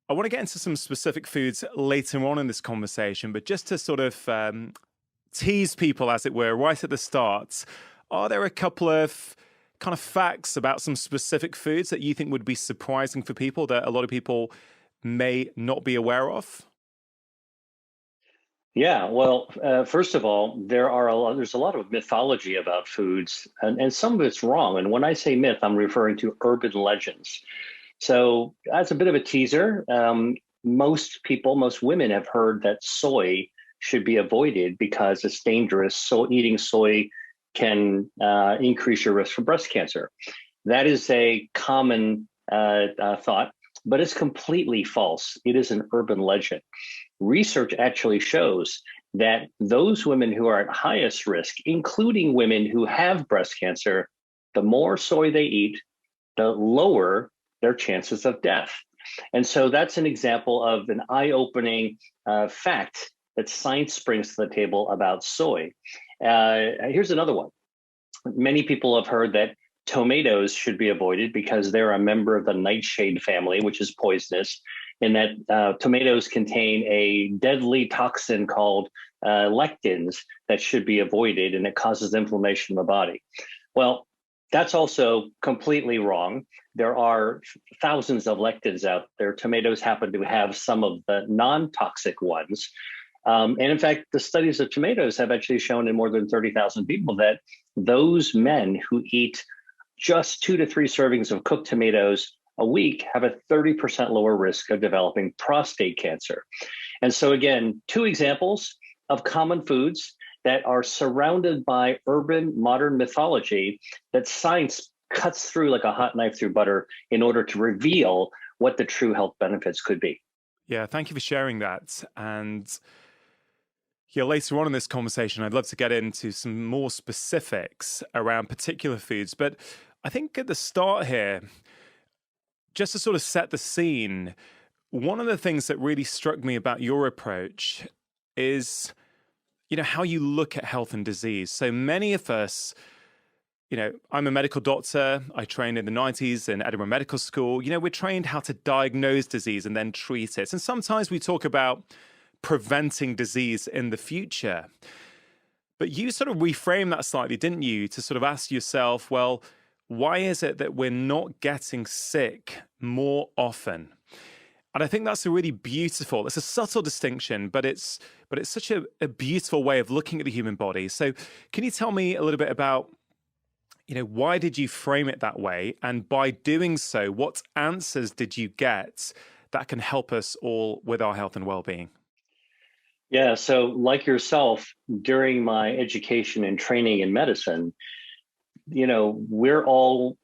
I want to get into some specific foods later on in this conversation, but just to sort of tease people, as it were, right at the start, are there a couple of kind of facts about some specific foods that you think would be surprising for people that a lot of people may not be aware of? Yeah, well, first of all, there's a lot of mythology about foods, and some of it's wrong. And when I say myth, I'm referring to urban legends. So, as a bit of a teaser, most people, most women have heard that soy should be avoided because it's dangerous. So, eating soy can increase your risk for breast cancer. That is a common thought, but it's completely false. It is an urban legend. Research actually shows that those women who are at highest risk, including women who have breast cancer, the more soy they eat, the lower their chances of death. And so that's an example of an eye-opening fact that science brings to the table about soy. Here's another one. Many people have heard that tomatoes should be avoided because they're a member of the nightshade family, which is poisonous, and that tomatoes contain a deadly toxin called lectins that should be avoided, and it causes inflammation in the body. Well, that's also completely wrong. There are thousands of lectins out there. Tomatoes happen to have some of the non-toxic ones. And in fact, the studies of tomatoes have actually shown in more than 30,000 people that those men who eat just 2 to 3 servings of cooked tomatoes a week have a 30% lower risk of developing prostate cancer. And so again, two examples of common foods that are surrounded by urban modern mythology that science cuts through like a hot knife through butter in order to reveal what the true health benefits could be. Yeah, thank you for sharing that. And yeah, later on in this conversation, I'd love to get into some more specifics around particular foods. But I think at the start here, just to sort of set the scene, one of the things that really struck me about your approach is, how you look at health and disease. So many of us, I'm a medical doctor. I trained in the 90s in Edinburgh Medical School. We're trained how to diagnose disease and then treat it. And sometimes we talk about preventing disease in the future. But you sort of reframed that slightly, didn't you, to sort of ask yourself, well, why is it that we're not getting sick more often? And I think that's a really beautiful, it's a subtle distinction, but it's such a beautiful way of looking at the human body. So can you tell me a little bit about, why did you frame it that way? And by doing so, what answers did you get that can help us all with our health and well-being? Yeah, so like yourself, during my education and training in medicine, we're all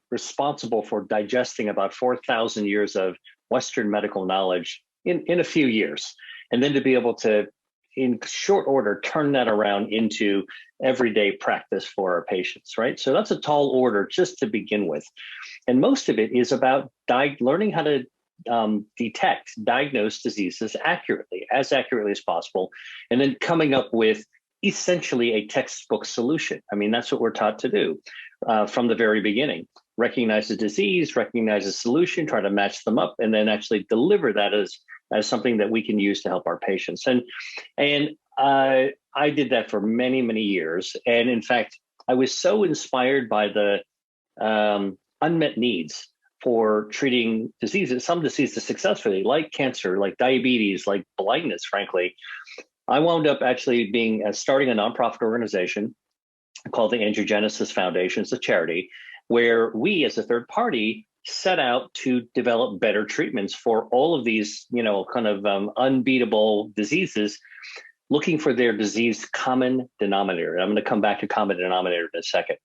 responsible for digesting about 4,000 years of Western medical knowledge in a few years. And then to be able to, in short order, turn that around into everyday practice for our patients, right? So that's a tall order just to begin with. And most of it is about learning how to diagnose diseases accurately, as accurately as possible, and then coming up with essentially a textbook solution. I mean, that's what we're taught to do from the very beginning. Recognize the disease, recognize the solution, try to match them up, and then actually deliver that as something that we can use to help our patients. And I did that for many, many years. And in fact, I was so inspired by the unmet needs for treating diseases, some diseases successfully, like cancer, like diabetes, like blindness, frankly. I wound up actually starting a nonprofit organization called the Angiogenesis Foundation. It's a charity where we, as a third party, set out to develop better treatments for all of these, kind of unbeatable diseases, looking for their disease common denominator. And I'm going to come back to common denominator in a second.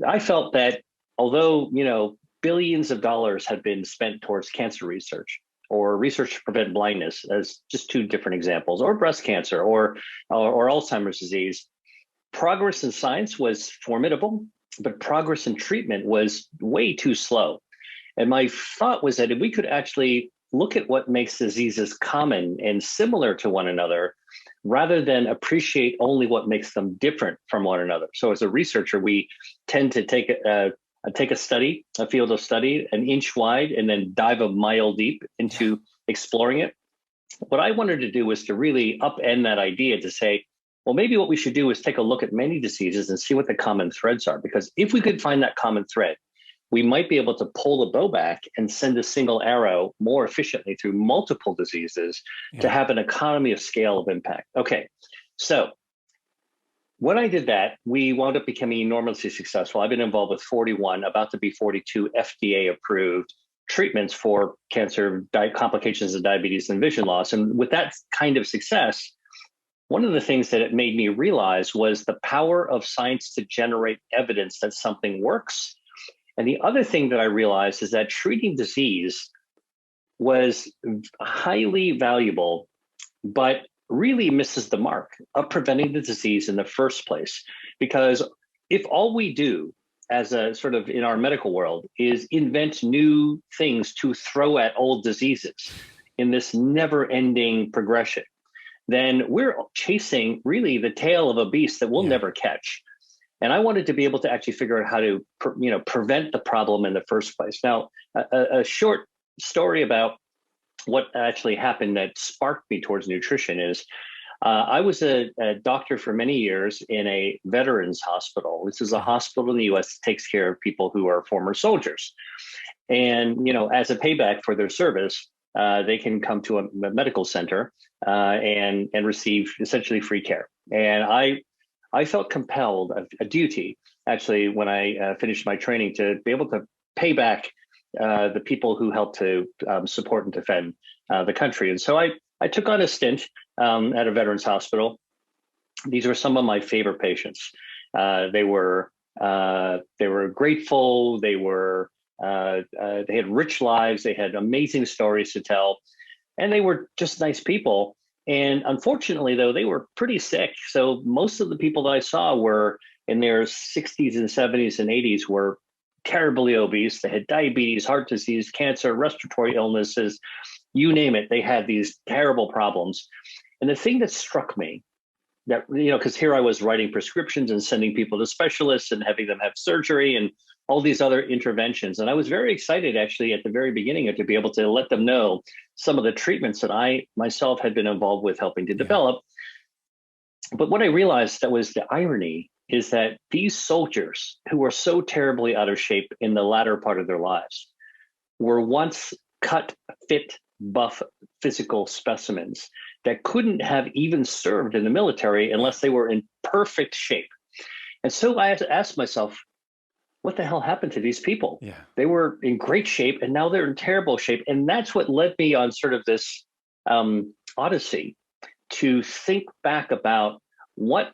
I felt that although, billions of dollars had been spent towards cancer research or research to prevent blindness, as just two different examples, or breast cancer or Alzheimer's disease, progress in science was formidable, but progress in treatment was way too slow. And my thought was that if we could actually look at what makes diseases common and similar to one another, rather than appreciate only what makes them different from one another. So as a researcher, we tend to take take a field of study, an inch wide, and then dive a mile deep into exploring it. What I wanted to do was to really upend that idea to say, well, maybe what we should do is take a look at many diseases and see what the common threads are. Because if we could find that common thread, we might be able to pull the bow back and send a single arrow more efficiently through multiple diseases to have an economy of scale of impact. Okay, so when I did that, we wound up becoming enormously successful. I've been involved with 41, about to be 42 FDA approved treatments for cancer, complications of diabetes, and vision loss. And with that kind of success, one of the things that it made me realize was the power of science to generate evidence that something works. And the other thing that I realized is that treating disease was highly valuable, but really misses the mark of preventing the disease in the first place. Because if all we do as a sort of in our medical world is invent new things to throw at old diseases in this never-ending progression, then we're chasing really the tail of a beast that we'll never catch. And I wanted to be able to actually figure out how to prevent the problem in the first place. Now, a short story about what actually happened that sparked me towards nutrition is I was a doctor for many years in a veterans hospital. This is a hospital in the U.S. that takes care of people who are former soldiers. And, as a payback for their service, they can come to a medical center and receive essentially free care. And I felt compelled, a duty, actually, when I finished my training, to be able to pay back the people who helped to support and defend the country. And so I took on a stint at a veterans hospital. These were some of my favorite patients. They were grateful. They had rich lives. They had amazing stories to tell, and they were just nice people. And unfortunately, though, they were pretty sick. So most of the people that I saw were in their 60s and 70s and 80s, were terribly obese. They had diabetes, heart disease, cancer, respiratory illnesses, you name it. They had these terrible problems. And the thing that struck me, that, because here I was writing prescriptions and sending people to specialists and having them have surgery and all these other interventions. And I was very excited, actually, at the very beginning, to be able to let them know some of the treatments that I myself had been involved with helping to develop. But what I realized that was the irony is that these soldiers who were so terribly out of shape in the latter part of their lives were once cut, fit, buff physical specimens that couldn't have even served in the military unless they were in perfect shape. And so I had to ask myself, what the hell happened to these people? They were in great shape and now they're in terrible shape. And that's what led me on sort of this odyssey to think back about what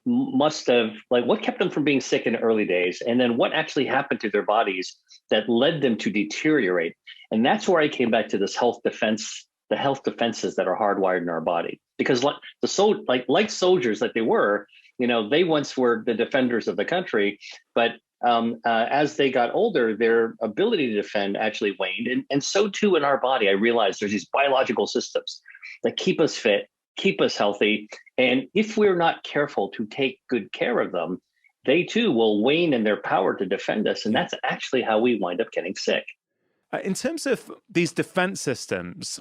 what kept them from being sick in the early days, and then what actually happened to their bodies that led them to deteriorate. And that's where I came back to this the health defenses that are hardwired in our body. Because like soldiers that they were, they once were the defenders of the country, but as they got older, their ability to defend actually waned. And so too in our body, I realized there's these biological systems that keep us fit, keep us healthy. And if we're not careful to take good care of them, they too will wane in their power to defend us. And that's actually how we wind up getting sick. In terms of these defense systems,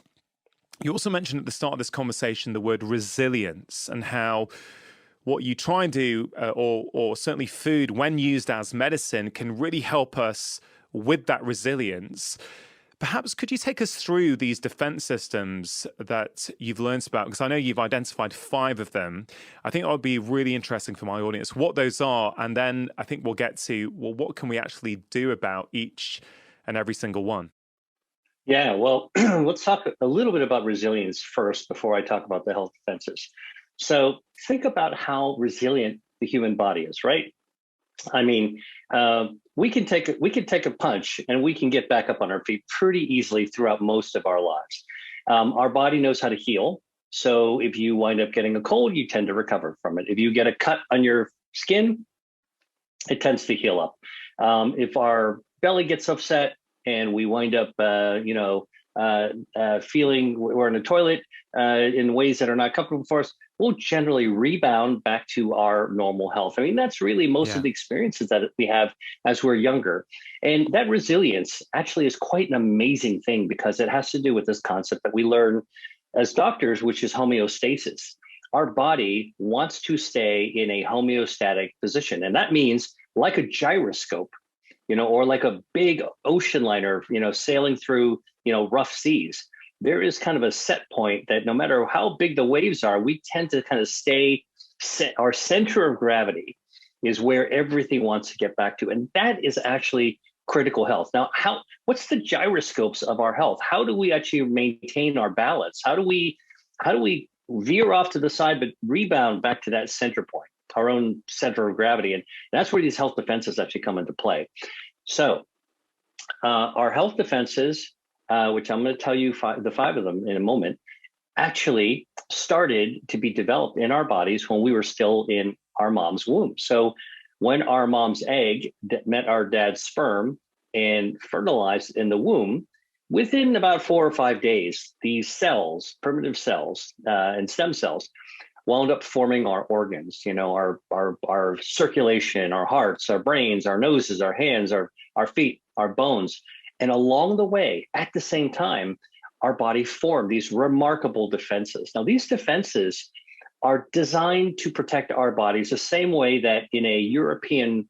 you also mentioned at the start of this conversation the word resilience, and how what you try and do, or certainly food, when used as medicine, can really help us with that resilience. Perhaps could you take us through these defense systems that you've learned about? Because I know you've identified 5 of them. I think that would be really interesting for my audience, what those are. And then I think we'll get to, well, what can we actually do about each and every single one? Yeah, well, let's talk a little bit about resilience first before I talk about the health defenses. So think about how resilient the human body is, right? I mean, we can take a punch and we can get back up on our feet pretty easily throughout most of our lives. Our body knows how to heal. So if you wind up getting a cold, you tend to recover from it. If you get a cut on your skin, it tends to heal up. If our belly gets upset and we wind up, feeling we're in a toilet in ways that are not comfortable for us, we'll generally rebound back to our normal health. I mean, that's really most of Yeah. the experiences that we have as we're younger. And that resilience actually is quite an amazing thing because it has to do with this concept that we learn as doctors, which is homeostasis. Our body wants to stay in a homeostatic position. And that means like a gyroscope, or like a big ocean liner, sailing through, rough seas. There is kind of a set point that no matter how big the waves are, we tend to kind of stay set. Our center of gravity is where everything wants to get back to. And that is actually critical health. Now, what's the gyroscopes of our health? How do we actually maintain our balance? How do we veer off to the side but rebound back to that center point, our own center of gravity? And that's where these health defenses actually come into play. So our health defenses, which I'm going to tell you the five of them in a moment, actually started to be developed in our bodies when we were still in our mom's womb. So when our mom's egg met our dad's sperm and fertilized in the womb, within about 4 or 5 days, these cells, primitive cells and stem cells, wound up forming our organs, our circulation, our hearts, our brains, our noses, our hands, our feet, our bones. And along the way, at the same time, our body formed these remarkable defenses. Now, these defenses are designed to protect our bodies the same way that in a European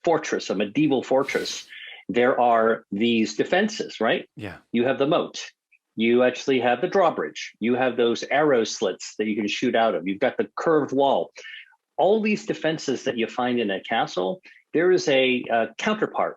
fortress, a medieval fortress, there are these defenses, right? Yeah. You have the moat. You actually have the drawbridge. You have those arrow slits that you can shoot out of. You've got the curved wall. All these defenses that you find in a castle, there is a counterpart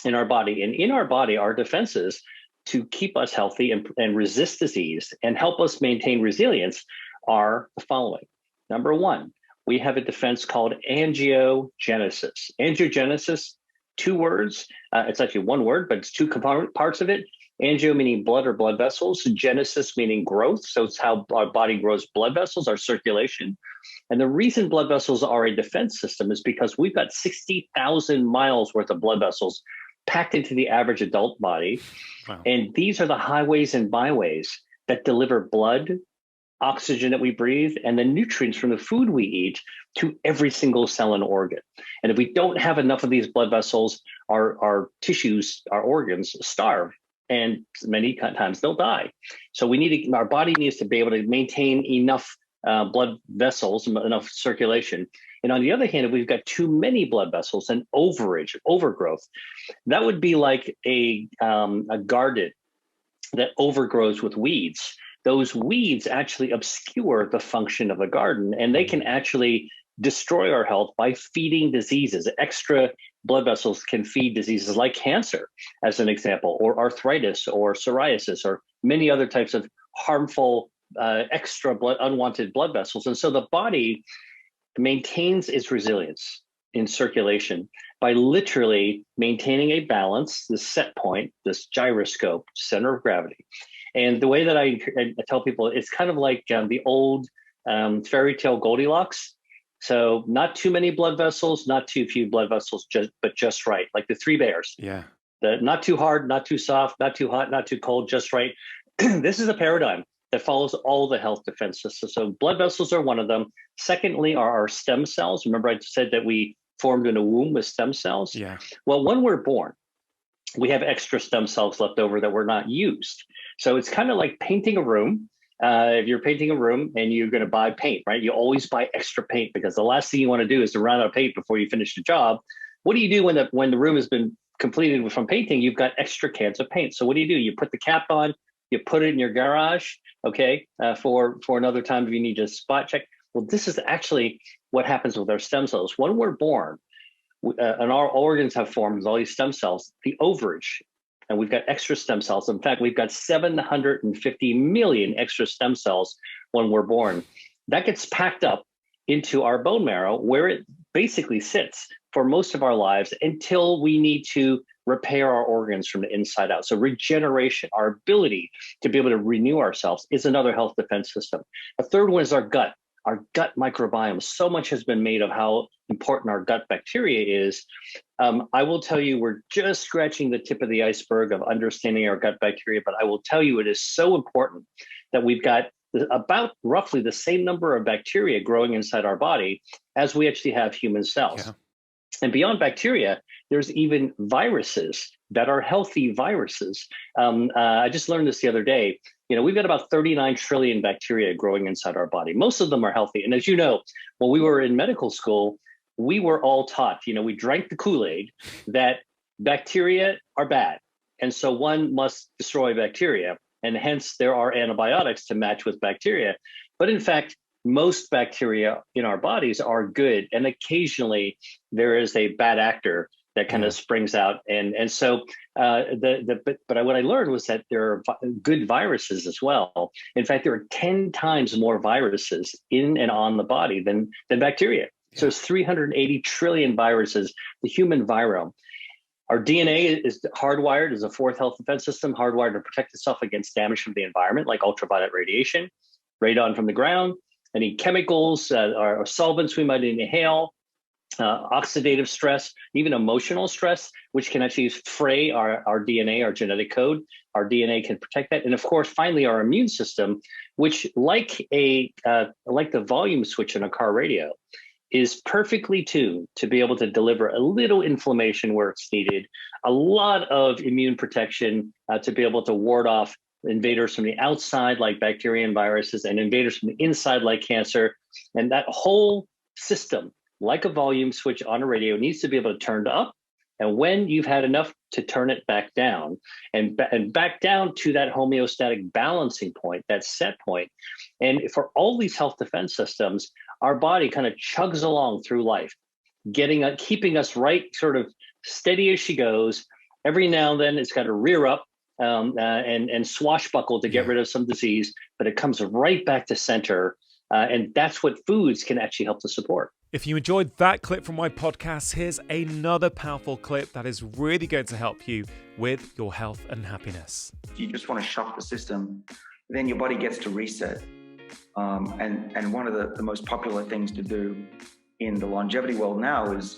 in our body. And in our body, our defenses to keep us healthy and resist disease and help us maintain resilience are the following. Number one, we have a defense called angiogenesis. Angiogenesis, 2 words. It's actually 1 word, but it's 2 component parts of it. Angio meaning blood or blood vessels, genesis meaning growth. So it's how our body grows blood vessels, our circulation. And the reason blood vessels are a defense system is because we've got 60,000 miles worth of blood vessels packed into the average adult body. Wow. And these are the highways and byways that deliver blood, oxygen that we breathe, and the nutrients from the food we eat to every single cell and organ. And if we don't have enough of these blood vessels, our tissues, our organs starve, and many times they'll die. So our body needs to be able to maintain enough blood vessels, enough circulation. And on the other hand, if we've got too many blood vessels and overgrowth, that would be like a garden that overgrows with weeds. Those weeds actually obscure the function of the garden, and they can actually destroy our health by feeding diseases. Extra blood vessels can feed diseases like cancer, as an example, or arthritis, or psoriasis, or many other types of harmful extra unwanted blood vessels. And so the body maintains its resilience in circulation by literally maintaining a balance, this set point, this gyroscope, center of gravity. And the way that I tell people, it's kind of like the old fairy tale Goldilocks. So not too many blood vessels, not too few blood vessels, but just right, like the 3 bears. Yeah. Not too hard, not too soft, not too hot, not too cold, just right. This is a paradigm that follows all the health defense systems. So blood vessels are one of them. Secondly are our stem cells. Remember I said that we formed in a womb with stem cells? Yeah. Well, when we're born, we have extra stem cells left over that were not used. So it's kind of like painting a room. If you're painting a room and you're going to buy paint, right? You always buy extra paint because the last thing you want to do is to run out of paint before you finish the job. What do you do when the room has been completed from painting? You've got extra cans of paint. So what do? You put the cap on, you put it in your garage, okay, for another time if you need to spot check. Well, this is actually what happens with our stem cells. When we're born, and our organs have formed with all these stem cells, the ovarage, and we've got extra stem cells. In fact, we've got 750 million extra stem cells when we're born. That gets packed up into our bone marrow where it basically sits for most of our lives until we need to repair our organs from the inside out. So regeneration, our ability to be able to renew ourselves, is another health defense system. A third one is our gut. Our gut microbiome. So much has been made of how important our gut bacteria is. I will tell you, we're just scratching the tip of the iceberg of understanding our gut bacteria, but I will tell you it is so important that we've got about roughly the same number of bacteria growing inside our body as we actually have human cells. Yeah. And beyond bacteria, there's even viruses that are healthy viruses. I just learned this the other day. We've got about 39 trillion bacteria growing inside our body. Most of them are healthy. And as you know, when we were in medical school, we were all taught, we drank the Kool-Aid that bacteria are bad. And so one must destroy bacteria. And hence there are antibiotics to match with bacteria. But in fact, most bacteria in our bodies are good. And occasionally there is a bad actor that kind of springs out. And so but what I learned was that there are good viruses as well. In fact, there are 10 times more viruses in and on the body than bacteria. So it's 380 trillion viruses, the human virome. Our DNA is hardwired as a fourth health defense system, hardwired to protect itself against damage from the environment, like ultraviolet radiation, radon from the ground, any chemicals or solvents we might inhale, oxidative stress, even emotional stress, which can actually fray our DNA, our genetic code. Our DNA can protect that. And of course, finally, our immune system, which like the volume switch in a car radio, is perfectly tuned to be able to deliver a little inflammation where it's needed, a lot of immune protection to be able to ward off invaders from the outside like bacteria and viruses, and invaders from the inside like cancer. And that whole system, like a volume switch on a radio, needs to be able to turn up. And when you've had enough, to turn it back down and back down to that homeostatic balancing point, that set point. And for all these health defense systems, our body kind of chugs along through life, keeping us right sort of steady as she goes. Every now and then it's got to rear up and swashbuckle to get rid of some disease, but it comes right back to center. And that's what foods can actually help to support. If you enjoyed that clip from my podcast, here's another powerful clip that is really going to help you with your health and happiness. You just want to shock the system, then your body gets to reset. And one of the most popular things to do in the longevity world now is